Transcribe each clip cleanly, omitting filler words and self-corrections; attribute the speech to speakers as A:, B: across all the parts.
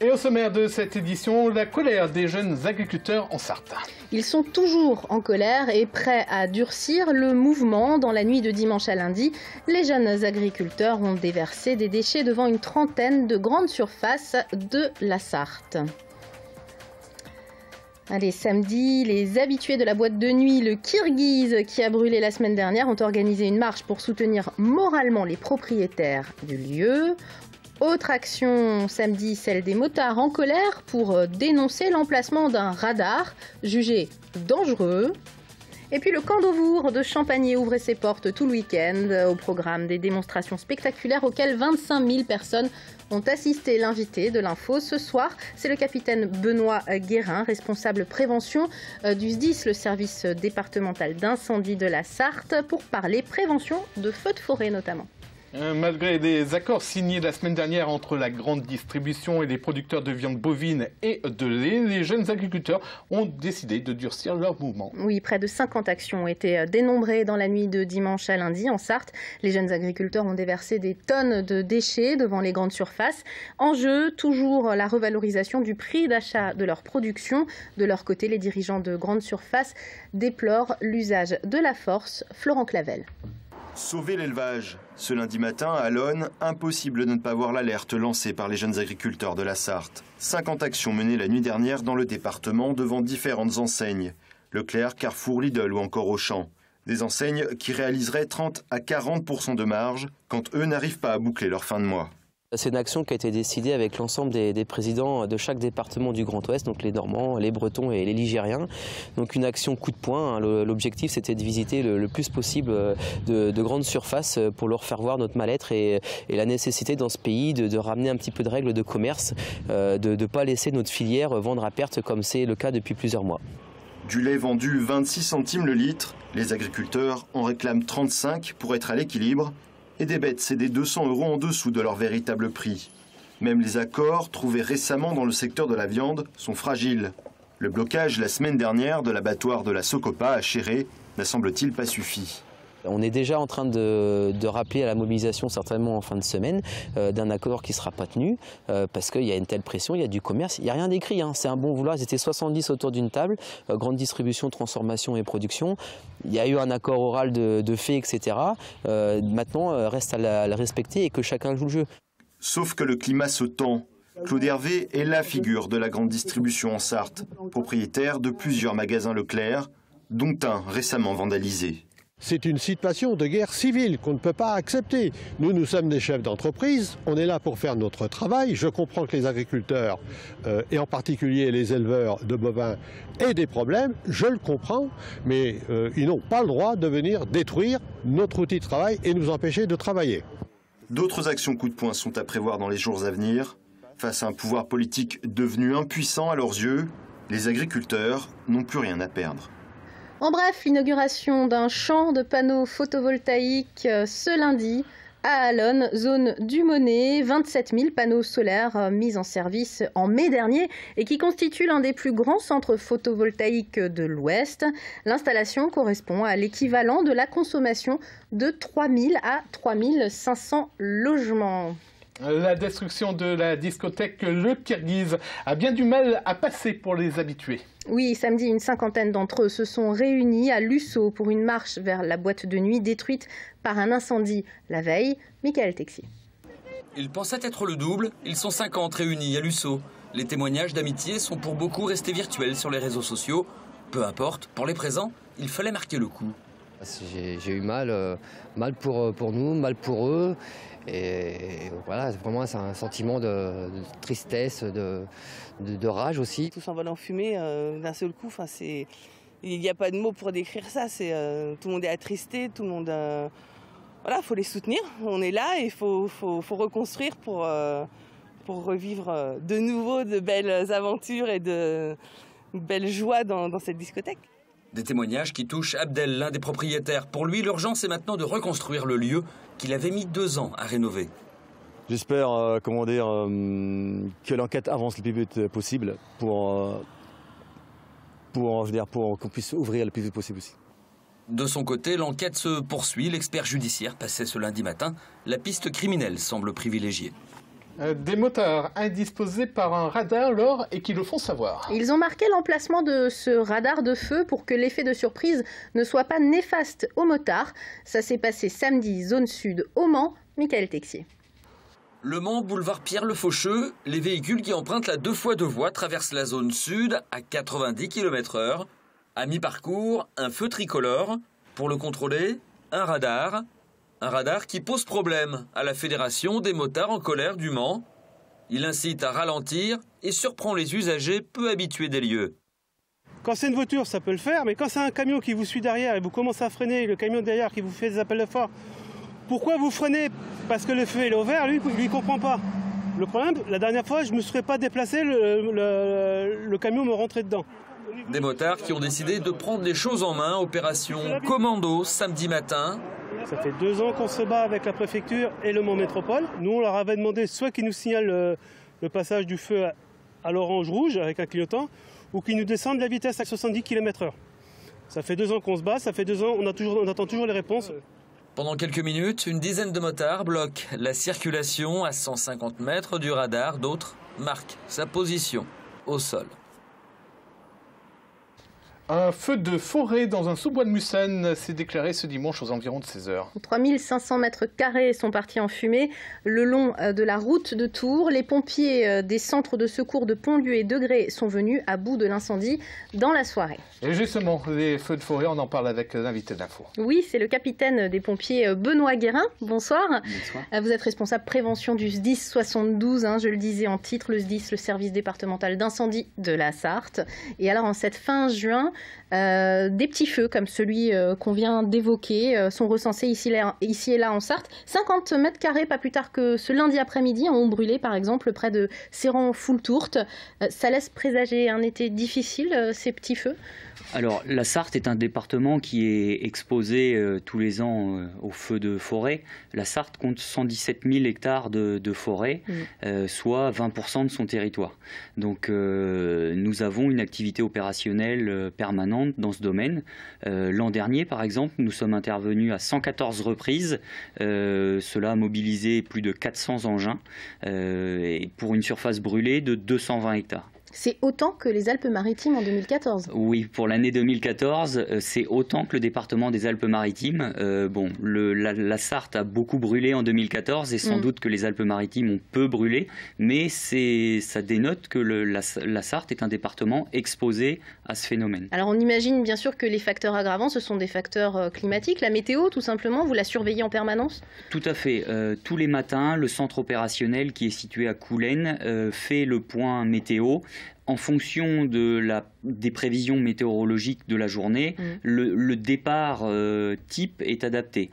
A: Et au sommaire de cette édition, la colère des jeunes agriculteurs en Sarthe.
B: Ils sont toujours en colère et prêts à durcir le mouvement. Dans la nuit de dimanche à lundi, les jeunes agriculteurs ont déversé des déchets devant une trentaine de grandes surfaces de la Sarthe. Allez, samedi, les habitués de la boîte de nuit, le Kirghiz, qui a brûlé la semaine dernière, ont organisé une marche pour soutenir moralement les propriétaires du lieu. Autre action samedi, celle des motards en colère pour dénoncer l'emplacement d'un radar jugé dangereux. Et puis le camp d'Auvour de Champagné ouvrait ses portes tout le week-end. Au programme des démonstrations spectaculaires auxquelles 25 000 personnes ont assisté. L'invité de l'info ce soir, c'est le capitaine Benoît Guérin, responsable prévention du SDIS, le service départemental d'incendie de la Sarthe, pour parler prévention de feux de forêt notamment.
A: Malgré les accords signés la semaine dernière entre la grande distribution et les producteurs de viande bovine et de lait, les jeunes agriculteurs ont décidé de durcir leur mouvement.
B: Oui, près de 50 actions ont été dénombrées dans la nuit de dimanche à lundi en Sarthe. Les jeunes agriculteurs ont déversé des tonnes de déchets devant les grandes surfaces. En jeu, toujours la revalorisation du prix d'achat de leur production. De leur côté, les dirigeants de grandes surfaces déplorent l'usage de la force. Florent Clavel.
C: Sauver l'élevage. Ce lundi matin, à l'Aune, impossible de ne pas voir l'alerte lancée par les jeunes agriculteurs de la Sarthe. 50 actions menées la nuit dernière dans le département devant différentes enseignes. Leclerc, Carrefour, Lidl ou encore Auchan. Des enseignes qui réaliseraient 30 à 40% de marge quand eux n'arrivent pas à boucler leur fin de mois.
D: C'est une action qui a été décidée avec l'ensemble des présidents de chaque département du Grand Ouest, donc les Normands, les Bretons et les Ligériens. Donc une action coup de poing. L'objectif, c'était de visiter le plus possible de grandes surfaces pour leur faire voir notre mal-être et la nécessité dans ce pays de ramener un petit peu de règles de commerce, de ne pas laisser notre filière vendre à perte comme c'est le cas depuis plusieurs mois.
C: Du lait vendu 26 centimes le litre, les agriculteurs en réclament 35 pour être à l'équilibre. Et des bêtes cédées 200 € en dessous de leur véritable prix. Même les accords trouvés récemment dans le secteur de la viande sont fragiles. Le blocage la semaine dernière de l'abattoir de la Socopa à Chéré n'a semble-t-il pas suffi.
D: On est déjà en train de rappeler à la mobilisation, certainement en fin de semaine, d'un accord qui ne sera pas tenu, parce qu'il y a une telle pression, il y a du commerce, il n'y a rien d'écrit, hein, c'est un bon vouloir, ils étaient 70 autour d'une table, grande distribution, transformation et production, il y a eu un accord oral de fait, etc. Maintenant, reste à le respecter et que chacun joue le jeu.
C: Sauf que le climat se tend. Claude Hervé est la figure de la grande distribution en Sarthe, propriétaire de plusieurs magasins Leclerc, dont un récemment vandalisé.
E: C'est une situation de guerre civile qu'on ne peut pas accepter. Nous sommes des chefs d'entreprise, on est là pour faire notre travail. Je comprends que les agriculteurs, et en particulier les éleveurs de bovins, aient des problèmes, je le comprends, mais ils n'ont pas le droit de venir détruire notre outil de travail et nous empêcher de travailler.
C: D'autres actions coup de poing sont à prévoir dans les jours à venir. Face à un pouvoir politique devenu impuissant à leurs yeux, les agriculteurs n'ont plus rien à perdre.
B: En bref, l'inauguration d'un champ de panneaux photovoltaïques ce lundi à Allonne, zone du Monnet. 27 000 panneaux solaires mis en service en mai dernier et qui constituent l'un des plus grands centres photovoltaïques de l'Ouest. L'installation correspond à l'équivalent de la consommation de 3 000 à 3 500 logements.
A: La destruction de la discothèque Le Kirghiz a bien du mal à passer pour les habitués.
B: Oui, samedi, une cinquantaine d'entre eux se sont réunis à Lussau pour une marche vers la boîte de nuit détruite par un incendie la veille. Michael Texier.
F: Ils pensaient être le double, ils sont 50 réunis à Lussau. Les témoignages d'amitié sont pour beaucoup restés virtuels sur les réseaux sociaux. Peu importe, pour les présents, il fallait marquer le coup.
G: J'ai eu mal pour nous, mal pour eux. Et voilà, vraiment c'est un sentiment de tristesse, de rage aussi.
H: Tout s'envole en fumée d'un seul coup. Il n'y a pas de mots pour décrire ça. Tout le monde est attristé, tout le monde. Voilà, faut les soutenir. On est là et il faut reconstruire pour revivre de nouveau de belles aventures et de belles joies dans cette discothèque.
F: Des témoignages qui touchent Abdel, l'un des propriétaires. Pour lui, l'urgence est maintenant de reconstruire le lieu qu'il avait mis 2 ans à rénover.
I: J'espère que l'enquête avance le plus vite possible pour qu'on puisse ouvrir le plus vite possible aussi.
F: De son côté, l'enquête se poursuit. L'expert judiciaire passait ce lundi matin. La piste criminelle semble privilégiée.
A: Des motards indisposés par un radar, Laure, et qui le font savoir.
B: Ils ont marqué l'emplacement de ce radar de feu pour que l'effet de surprise ne soit pas néfaste aux motards. Ça s'est passé samedi, zone sud, au Mans. Michael Texier.
F: Le Mans, boulevard Pierre Le Faucheux, les véhicules qui empruntent la 2x2 voies traversent la zone sud à 90 km/h. À mi-parcours, un feu tricolore. Pour le contrôler, un radar. Un radar qui pose problème à la Fédération des motards en colère du Mans. Il incite à ralentir et surprend les usagers peu habitués des lieux.
J: Quand c'est une voiture, ça peut le faire, mais quand c'est un camion qui vous suit derrière et vous commencez à freiner, le camion derrière qui vous fait des appels de phare, pourquoi vous freinez? Parce que le feu est ouvert, lui il ne comprend pas. Le problème, la dernière fois, je ne me serais pas déplacé, le camion me rentrait dedans.
F: Des motards qui ont décidé de prendre les choses en main, opération commando samedi matin.
J: Ça fait 2 ans qu'on se bat avec la préfecture et le Mans Métropole. Nous, on leur avait demandé soit qu'ils nous signalent le passage du feu à l'orange-rouge avec un clignotant, ou qu'ils nous descendent la vitesse à 70 km/h. Ça fait 2 ans qu'on se bat, ça fait 2 ans, on attend toujours les réponses.
F: Pendant quelques minutes, une dizaine de motards bloquent la circulation à 150 mètres du radar. D'autres marquent sa position au sol.
A: Un feu de forêt dans un sous-bois de Mussène s'est déclaré ce dimanche aux environs de 16h.
B: 3500 mètres carrés sont partis en fumée le long de la route de Tours. Les pompiers des centres de secours de Pontlieu et Degré sont venus à bout de l'incendie dans la soirée.
A: Et justement, les feux de forêt, on en parle avec l'invité d'info.
B: Oui, c'est le capitaine des pompiers Benoît Guérin. Bonsoir.
K: Bonsoir.
B: Vous êtes responsable prévention du SDIS 72, je le disais en titre, le SDIS, le service départemental d'incendie de la Sarthe. Et alors en cette fin juin, des petits feux comme celui qu'on vient d'évoquer sont recensés ici et là en Sarthe. 50 mètres carrés, pas plus tard que ce lundi après-midi, ont brûlé par exemple près de Séran-Foultourte. Ça laisse présager un été difficile, ces petits feux?
K: Alors, la Sarthe est un département qui est exposé tous les ans aux feux de forêt. La Sarthe compte 117 000 hectares de forêt, soit 20% de son territoire. Donc, nous avons une activité opérationnelle permanente dans ce domaine. L'an dernier, par exemple, nous sommes intervenus à 114 reprises. Cela a mobilisé plus de 400 engins et pour une surface brûlée de 220 hectares.
B: C'est autant que les Alpes-Maritimes en 2014.
K: Oui, pour l'année 2014, c'est autant que le département des Alpes-Maritimes. La Sarthe a beaucoup brûlé en 2014 et sans doute que les Alpes-Maritimes ont peu brûlé, mais ça dénote que la Sarthe est un département exposé à ce phénomène.
B: Alors on imagine bien sûr que les facteurs aggravants, ce sont des facteurs climatiques, la météo tout simplement, vous la surveillez en permanence?
K: Tout à fait. Tous les matins, le centre opérationnel qui est situé à Coulennes fait le point météo. En fonction des prévisions météorologiques de la journée, le départ type est adapté.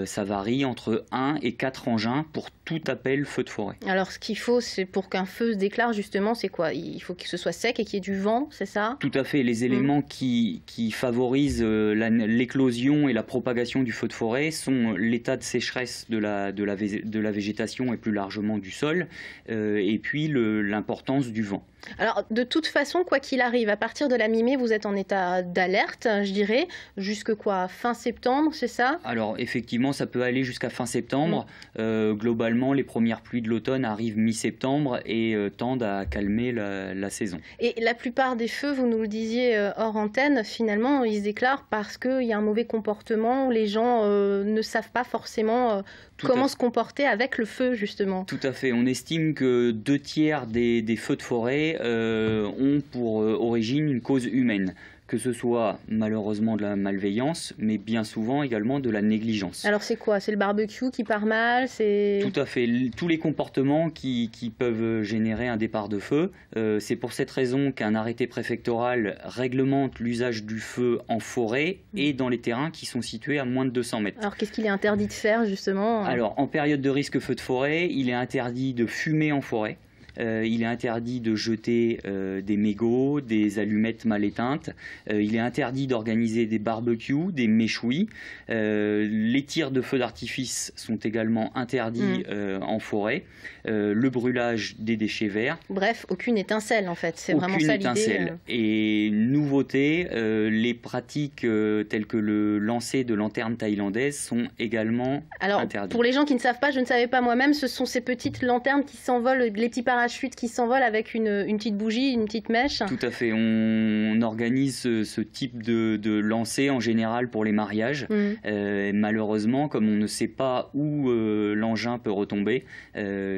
K: Ça varie entre 1 et 4 engins pour tout appel feu de forêt.
B: Alors ce qu'il faut, c'est pour qu'un feu se déclare justement, c'est quoi? Il faut que ce soit sec et qu'il y ait du vent, c'est ça?
K: Tout à fait. Les éléments qui favorisent l'éclosion et la propagation du feu de forêt sont l'état de sécheresse de la végétation et plus largement du sol, et puis l'importance du vent.
B: Alors, de toute façon, quoi qu'il arrive, à partir de la mi-mai, vous êtes en état d'alerte, je dirais, jusque quoi, fin septembre, c'est ça?
K: Alors, effectivement, ça peut aller jusqu'à fin septembre. Globalement, les premières pluies de l'automne arrivent mi-septembre et tendent à calmer la saison.
B: Et la plupart des feux, vous nous le disiez hors antenne, finalement, ils se déclarent parce qu'il y a un mauvais comportement, les gens ne savent pas forcément comment se comporter avec le feu, justement.
K: Tout à fait. On estime que 2 tiers des feux de forêt ont pour origine une cause humaine, que ce soit malheureusement de la malveillance, mais bien souvent également de la négligence.
B: Alors c'est quoi? C'est le barbecue qui part mal?
K: Tout à fait. Tous les comportements qui peuvent générer un départ de feu. C'est pour cette raison qu'un arrêté préfectoral réglemente l'usage du feu en forêt et dans les terrains qui sont situés à moins de 200 mètres.
B: Alors qu'est-ce qu'il est interdit de faire justement?
K: Alors en période de risque feu de forêt, il est interdit de fumer en forêt. il est interdit de jeter des mégots, des allumettes mal éteintes. Il est interdit d'organiser des barbecues, des méchouis. Les tirs de feux d'artifice sont également interdits en forêt. Le brûlage des déchets verts.
B: Bref, aucune étincelle en fait. C'est vraiment ça l'idée.
K: Et nouveauté, les pratiques telles que le lancer de lanternes thaïlandaises sont également interdites.
B: Pour les gens qui ne savent pas, je ne savais pas moi-même, ce sont ces petites lanternes qui s'envolent, les petits parachutes qui s'envolent avec une petite bougie, une petite mèche.
K: Tout à fait. On organise ce type de lancer en général pour les mariages. Malheureusement, comme on ne sait pas où l'engin peut retomber,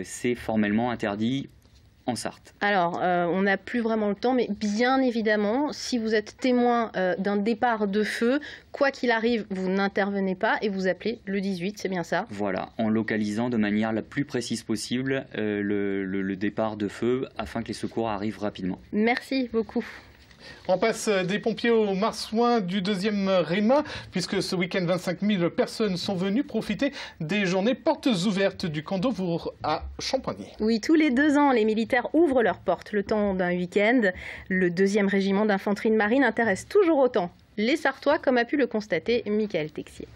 K: c'est formellement interdit en Sarthe.
B: Alors, on n'a plus vraiment le temps, mais bien évidemment, si vous êtes témoin d'un départ de feu, quoi qu'il arrive, vous n'intervenez pas et vous appelez le 18, c'est bien ça?
K: Voilà, en localisant de manière la plus précise possible le départ de feu afin que les secours arrivent rapidement.
B: Merci beaucoup.
A: On passe des pompiers aux marsouins du 2e REMA, puisque ce week-end, 25 000 personnes sont venues profiter des journées portes ouvertes du camp d'Auvour à Champagny.
B: Oui, tous les 2 ans, les militaires ouvrent leurs portes le temps d'un week-end. Le 2e régiment d'infanterie de marine intéresse toujours autant les Sartois, comme a pu le constater Michael Texier.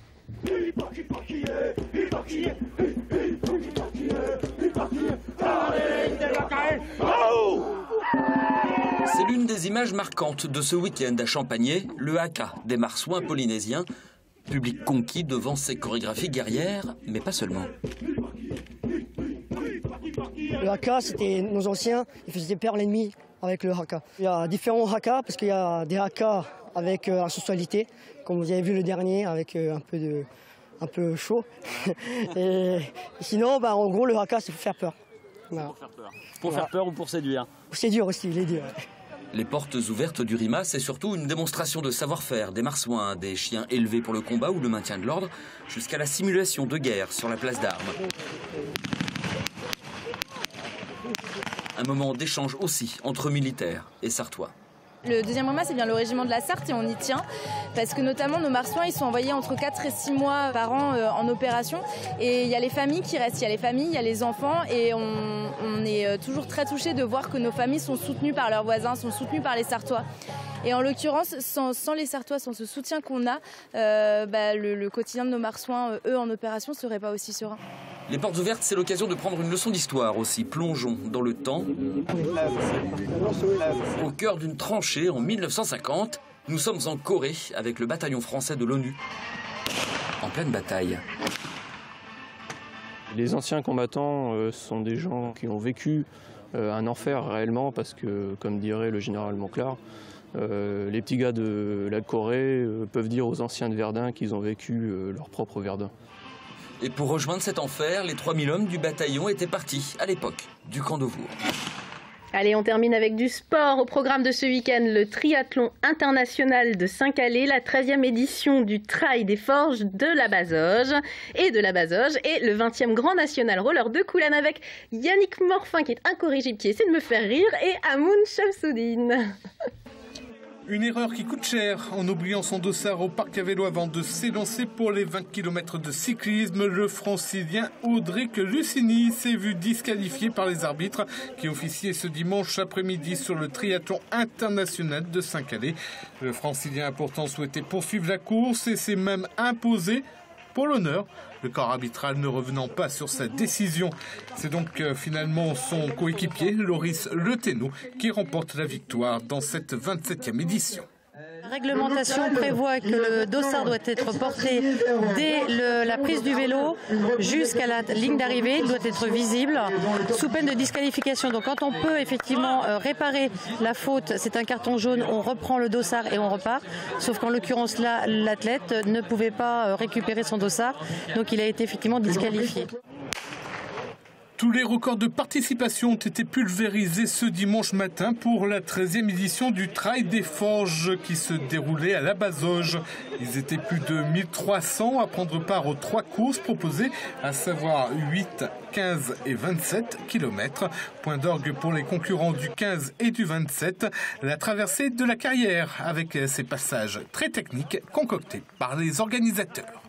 F: C'est l'une des images marquantes de ce week-end à Champagny, le haka des marsouins polynésiens. Public conquis devant ces chorégraphies guerrières, mais pas seulement.
L: Le haka, c'était nos anciens, ils faisaient perdre l'ennemi avec le haka. Il y a différents haka, parce qu'il y a des haka avec la sensualité, comme vous avez vu le dernier, avec un peu chaud. Et sinon, en gros, le haka, c'est pour faire peur. Voilà.
M: Pour faire peur ou pour séduire?
L: Pour séduire aussi, les deux.
F: Les portes ouvertes du RIMA, c'est surtout une démonstration de savoir-faire des marsouins, des chiens élevés pour le combat ou le maintien de l'ordre, jusqu'à la simulation de guerre sur la place d'armes. Un moment d'échange aussi entre militaires et Sartois.
N: Le 2e REMA, c'est bien le régiment de la Sarthe et on y tient parce que notamment nos marsouins, ils sont envoyés entre 4 et 6 mois par an en opération et il y a les familles qui restent, il y a les familles, il y a les enfants et on est toujours très touchés de voir que nos familles sont soutenues par leurs voisins, sont soutenues par les Sartois. Et en l'occurrence, sans les Sartois, sans ce soutien qu'on a, le quotidien de nos marsouins, eux, en opération, ne serait pas aussi serein.
F: Les portes ouvertes, c'est l'occasion de prendre une leçon d'histoire aussi. Plongeons dans le temps. Au cœur d'une tranchée en 1950, nous sommes en Corée avec le bataillon français de l'ONU. En pleine bataille.
O: Les anciens combattants sont des gens qui ont vécu un enfer réellement parce que, comme dirait le général Monclar, les petits gars de la Corée peuvent dire aux anciens de Verdun qu'ils ont vécu leur propre Verdun.
F: Et pour rejoindre cet enfer, les 3000 hommes du bataillon étaient partis, à l'époque, du camp d'Auvour.
B: Allez, on termine avec du sport. Au programme de ce week-end, le triathlon international de Saint-Calais, la 13e édition du Trail des Forges de la Bazoge et le 20e Grand National Roller de Coulannes avec Yannick Morfin qui est incorrigible, qui essaie de me faire rire, et Amoun Shamsoudine.
A: Une erreur qui coûte cher. En oubliant son dossard au parc à vélo avant de s'élancer pour les 20 km de cyclisme, le francilien Audric Lucini s'est vu disqualifié par les arbitres qui officiaient ce dimanche après-midi sur le triathlon international de Saint-Calais. Le francilien a pourtant souhaité poursuivre la course et s'est même imposé pour l'honneur, le corps arbitral ne revenant pas sur sa décision. C'est donc finalement son coéquipier, Loris Le Thénault, qui remporte la victoire dans cette 27e édition.
P: La réglementation prévoit que le dossard doit être porté dès la prise du vélo jusqu'à la ligne d'arrivée, il doit être visible, sous peine de disqualification. Donc quand on peut effectivement réparer la faute, c'est un carton jaune, on reprend le dossard et on repart. Sauf qu'en l'occurrence là, l'athlète ne pouvait pas récupérer son dossard, donc il a été effectivement disqualifié.
A: Tous les records de participation ont été pulvérisés ce dimanche matin pour la 13e édition du Trail des Forges qui se déroulait à la Bazoge. Ils étaient plus de 1300 à prendre part aux 3 courses proposées, à savoir 8, 15 et 27 km. Point d'orgue pour les concurrents du 15 et du 27, la traversée de la Carrière avec ses passages très techniques concoctés par les organisateurs.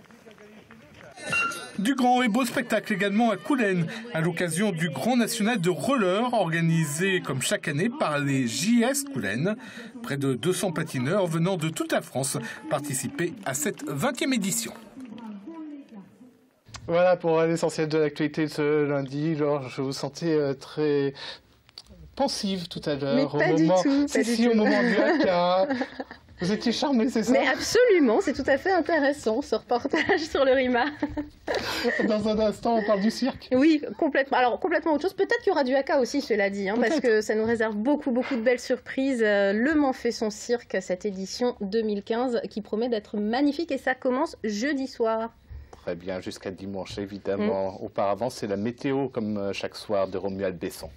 A: Du grand et beau spectacle également à Coulennes, à l'occasion du Grand National de Roller, organisé comme chaque année par les JS Coulennes. Près de 200 patineurs venant de toute la France participer à cette 20e édition.
Q: Voilà pour l'essentiel de l'actualité de ce lundi. Alors, je vous sentais très pensive tout à l'heure.
B: Au
Q: moment du haka. Vous étiez charmée, c'est ça?
B: Mais absolument, c'est tout à fait intéressant ce reportage sur le RIMA.
Q: Dans un instant, on parle du cirque.
B: Oui, complètement. Alors, complètement autre chose. Peut-être qu'il y aura du haka aussi, cela dit, parce que ça nous réserve beaucoup de belles surprises. Le Mans fait son cirque, cette édition 2015, qui promet d'être magnifique et ça commence jeudi soir.
Q: Très bien, jusqu'à dimanche, évidemment. Auparavant, c'est la météo, comme chaque soir, de Romuald Besson.